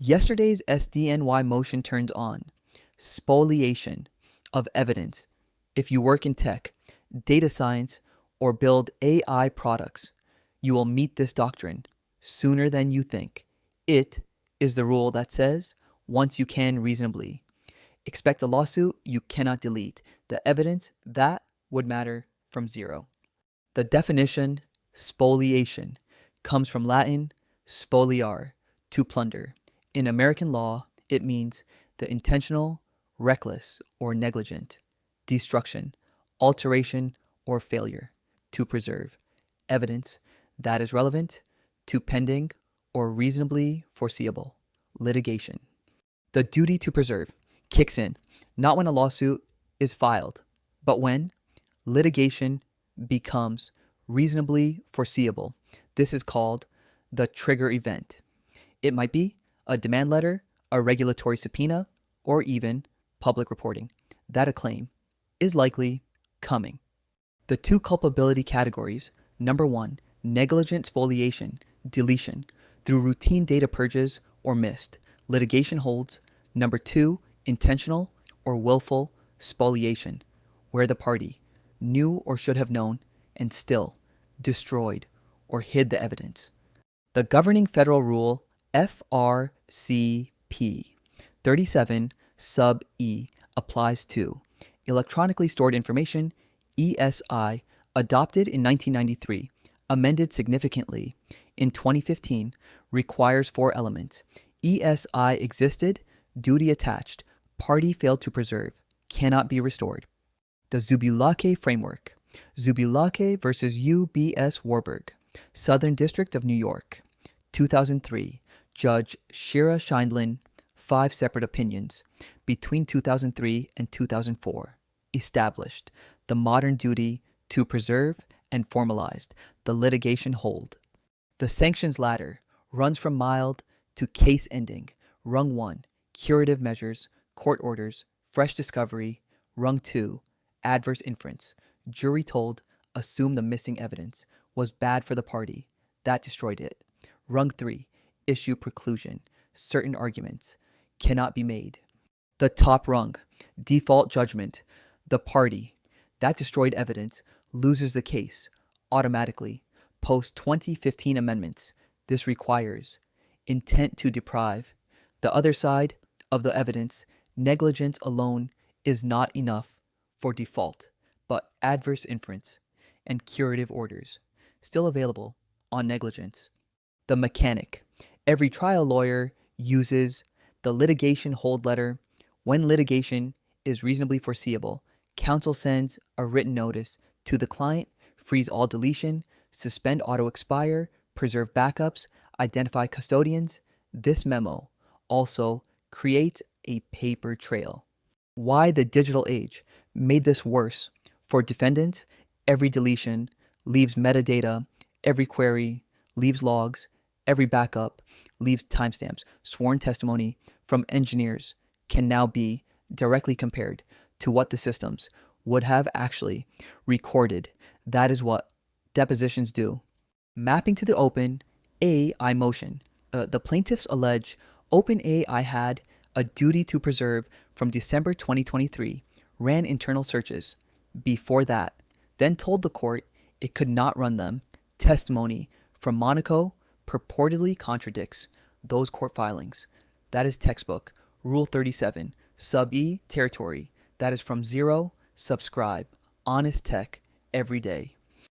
Yesterday's SDNY motion turns on. Spoliation of evidence. If you work in tech, data science, or build AI products, you will meet this doctrine sooner than you think. It is the rule that says, once you can reasonably. Expect a lawsuit you cannot delete. The evidence that would matter from zero. The definition, spoliation, comes from Latin spoliare, to plunder. In American law, it means the intentional, reckless, or negligent destruction, alteration, or failure to preserve evidence that is relevant to pending or reasonably foreseeable litigation. The duty to preserve kicks in not when a lawsuit is filed, but when litigation becomes reasonably foreseeable. This is called the trigger event. It might be a demand letter, a regulatory subpoena, or even public reporting that a claim is likely coming. The two culpability categories: number one, negligent spoliation, deletion, through routine data purges or missed, litigation holds. Number two, intentional or willful spoliation, where the party knew or should have known and still destroyed or hid the evidence. The governing federal rule FRCP 37 sub E applies to electronically stored information, ESI, adopted in 1993, amended significantly in 2015, requires 4 elements. ESI existed, duty attached, party failed to preserve, cannot be restored. The Zubulake Framework. Zubulake versus UBS Warburg, Southern District of New York, 2003. Judge Shira Scheindlin, 5 separate opinions, between 2003 and 2004, established the modern duty to preserve and formalized the litigation hold. The sanctions ladder runs from mild to case ending. Rung 1, curative measures, court orders, fresh discovery. Rung 2, adverse inference. Jury told, assume the missing evidence was bad for the party. That destroyed it. Rung 3, issue preclusion. Certain arguments cannot be made. The top rung, default judgment. The party that destroyed evidence loses the case automatically. Post 2015 amendments. This requires intent to deprive. The other side of the evidence, negligence alone is not enough for default, but adverse inference and curative orders still available on negligence. The mechanic. Every trial lawyer uses the litigation hold letter. When litigation is reasonably foreseeable, counsel sends a written notice to the client, freeze all deletion, suspend auto-expire, preserve backups, identify custodians. This memo also creates a paper trail. Why the digital age made this worse for defendants. Every deletion leaves metadata, every query leaves logs, every backup leaves timestamps. Sworn testimony from engineers can now be directly compared to what the systems would have actually recorded. That is what depositions do. Mapping to the OpenAI motion. The plaintiffs allege OpenAI had a duty to preserve from December 2023, ran internal searches before that, then told the court it could not run them. Testimony from Monaco purportedly contradicts those court filings. That is textbook. Rule 37, sub E territory. That is from zero. Subscribe. Honest tech every day.